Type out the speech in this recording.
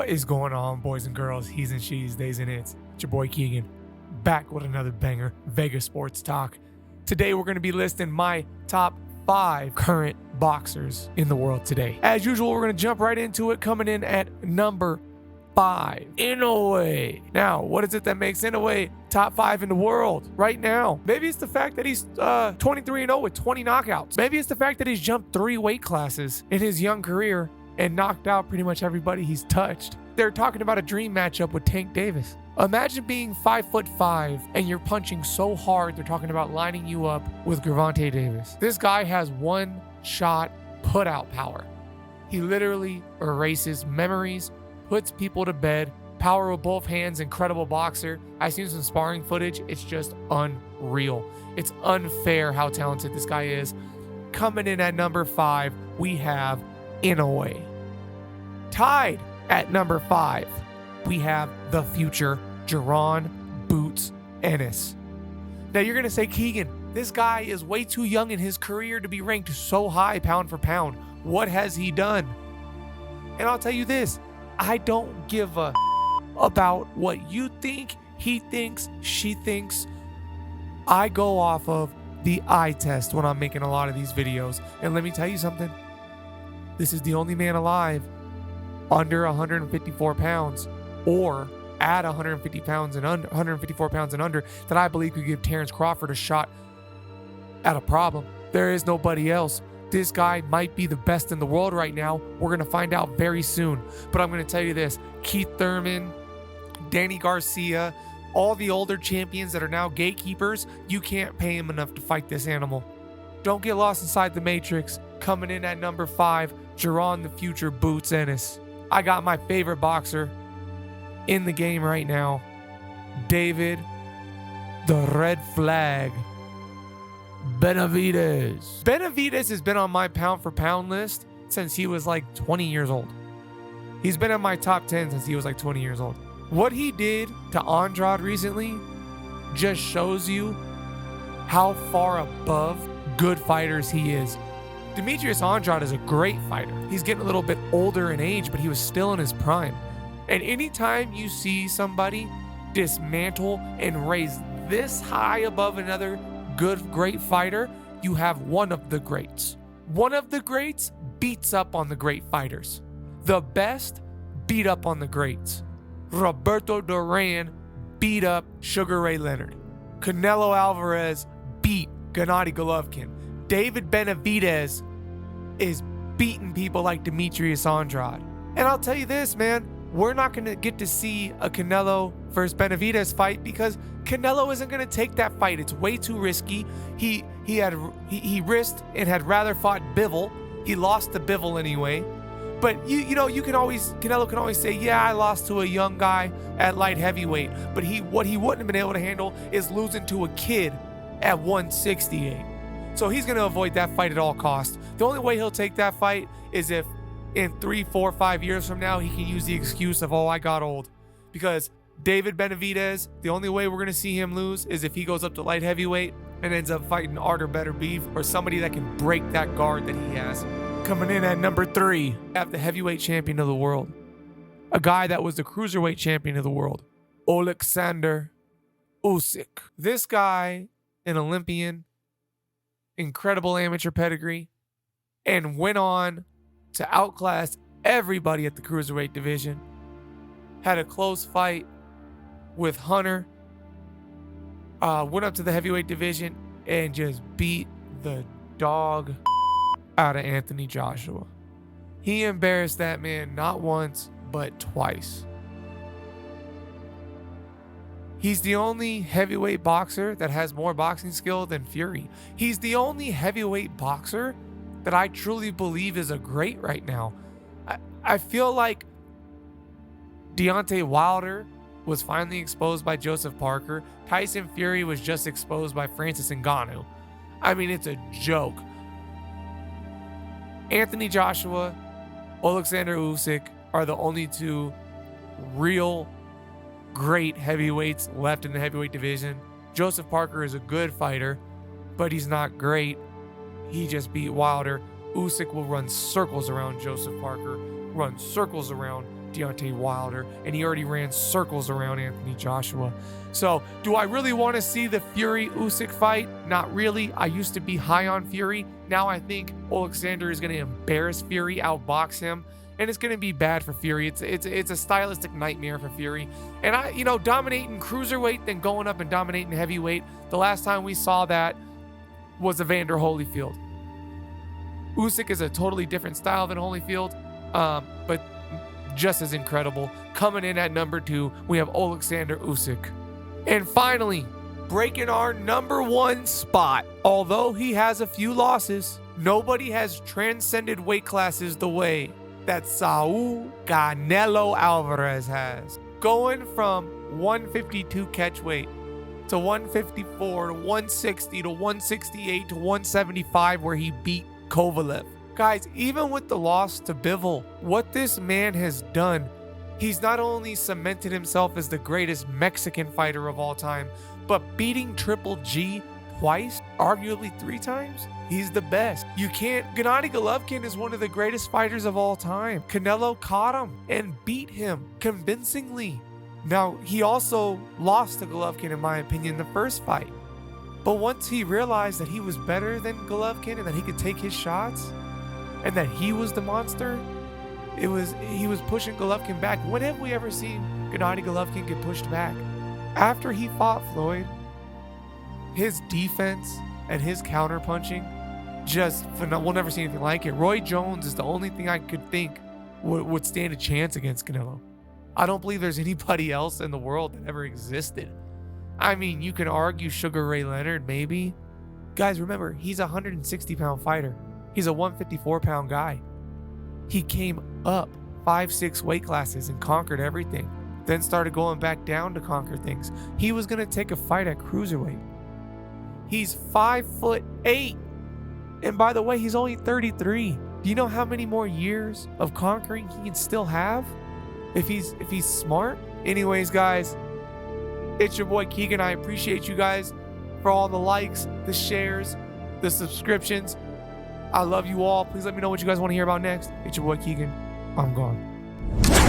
What is going on, boys and girls, he's and she's, days and it's your boy Keegan, back with another banger, Vegas Sports Talk. Today we're going to be listing my top 5 current boxers in the world today. As usual, we're going to jump right into it, coming in at number 5, INWAY. Now, what is it that makes INWAY top 5 in the world right now? Maybe it's the fact that he's 23-0 with 20 knockouts. Maybe it's the fact that he's jumped 3 weight classes in his young career and knocked out pretty much everybody he's touched. They're talking about a dream matchup with Tank Davis. Imagine being 5'5" and you're punching so hard, they're talking about lining you up with Gervonta Davis. This guy has one-shot put-out power. He literally erases memories, puts people to bed, power with both hands, incredible boxer. I've seen some sparring footage. It's just unreal. It's unfair how talented this guy is. Coming in at number 5, we have INWAY. Tied at number 5, we have the future Jaron Boots Ennis. Now you're going to say, Keegan, this guy is way too young in his career to be ranked so high pound for pound. What has he done? And I'll tell you this, I don't give a about what you think, he thinks, she thinks. I go off of the eye test when I'm making a lot of these videos. And let me tell you something. This is the only man alive under 154 pounds or at 150 pounds and under 154 pounds and under that I believe could give Terrance Crawford a shot at a problem. There is nobody else. This guy might be the best in the world right now. We're going to find out very soon. But I'm going to tell you this, Keith Thurman, Danny Garcia, all the older champions that are now gatekeepers, you can't pay him enough to fight this animal. Don't get lost inside the matrix. Coming in at number 5, Jaron the future Boots Ennis. I got my favorite boxer in the game right now, David the Red Flag BENovitz. BENovitz has been on my pound for pound list since he was like 20 years old. He's been in my top 10 since he was like 20 years old. What he did to Andrade recently just shows you how far above good fighters he is. Demetrius Andrade is a great fighter. He's getting a little bit older in age, but he was still in his prime. And anytime you see somebody dismantle and raise this high above another great fighter, you have one of the greats. One of the greats beats up on the great fighters. The best beat up on the greats. Roberto Duran beat up Sugar Ray Leonard. Canelo Alvarez beat Gennady Golovkin. David BENovitz is beating people like Demetrius Andrade. And I'll tell you this, man, we're not going to get to see a Canelo versus BENovitz fight because Canelo isn't going to take that fight. It's way too risky. He risked and had rather fought Bivol. He lost to Bivol anyway. But Canelo can always say, yeah, I lost to a young guy at light heavyweight. But what he wouldn't have been able to handle is losing to a kid at 168. So he's going to avoid that fight at all costs. The only way he'll take that fight is if in 3, 4, 5 years from now, he can use the excuse of, oh, I got old. Because David BENovitz, the only way we're going to see him lose is if he goes up to light heavyweight and ends up fighting Artur Beterbiev or somebody that can break that guard that he has. Coming in at number 3, we have the heavyweight champion of the world. A guy that was the cruiserweight champion of the world, Alexander Usyk. This guy, an Olympian, incredible amateur pedigree, and went on to outclass everybody at the cruiserweight division. Had a close fight with Hunter. Went up to the heavyweight division and just beat the dog out of Anthony Joshua. He embarrassed that man not once, but twice. He's the only heavyweight boxer that has more boxing skill than Fury. He's the only heavyweight boxer that I truly believe is a great right now. I feel like Deontay Wilder was finally exposed by Joseph Parker. Tyson Fury was just exposed by Francis Ngannou. I mean, it's a joke. Anthony Joshua, Alexander Usyk are the only 2 real great heavyweights left in the heavyweight division. Joseph Parker is a good fighter, but he's not great. He just beat Wilder. Usyk will run circles around Joseph Parker, run circles around Deontay Wilder, and he already ran circles around Anthony Joshua. So, do I really want to see the Fury-Usyk fight? Not really. I used to be high on Fury. Now I think Alexander is going to embarrass Fury, outbox him, and it's going to be bad for Fury. It's a stylistic nightmare for Fury. And dominating cruiserweight, then going up and dominating heavyweight. The last time we saw that was Evander Holyfield. Usyk is a totally different style than Holyfield, but just as incredible. Coming in at number 2, we have Alexander Usyk. And finally, breaking our number 1 spot. Although he has a few losses, nobody has transcended weight classes the way that Saul Canelo Alvarez has. Going from 152 catch weight to 154 to 160 to 168 to 175, where he beat Kovalev. Guys, even with the loss to Bivol, what this man has done, he's not only cemented himself as the greatest Mexican fighter of all time, but beating Triple G twice, arguably 3 times. He's the best. Gennady Golovkin is one of the greatest fighters of all time. Canelo caught him and beat him convincingly. Now, he also lost to Golovkin, in my opinion, the first fight. But once he realized that he was better than Golovkin and that he could take his shots and that he was the monster, he was pushing Golovkin back. When have we ever seen Gennady Golovkin get pushed back? After he fought Floyd, his defense and his counterpunching, just phenomenal. We'll never see anything like it. Roy Jones is the only thing I could think would stand a chance against Canelo. I don't believe there's anybody else in the world that ever existed. I mean, you can argue Sugar Ray Leonard, maybe. Guys, remember, he's a 160-pound fighter. He's a 154-pound guy. He came up 5-6 weight classes and conquered everything. Then started going back down to conquer things. He was going to take a fight at cruiserweight. He's 5'8". And by the way, he's only 33. Do you know how many more years of conquering he can still have if he's smart? Anyways, guys, it's your boy Keegan. I appreciate you guys for all the likes, the shares, the subscriptions. I love you all. Please let me know what you guys want to hear about next. It's your boy Keegan. I'm gone.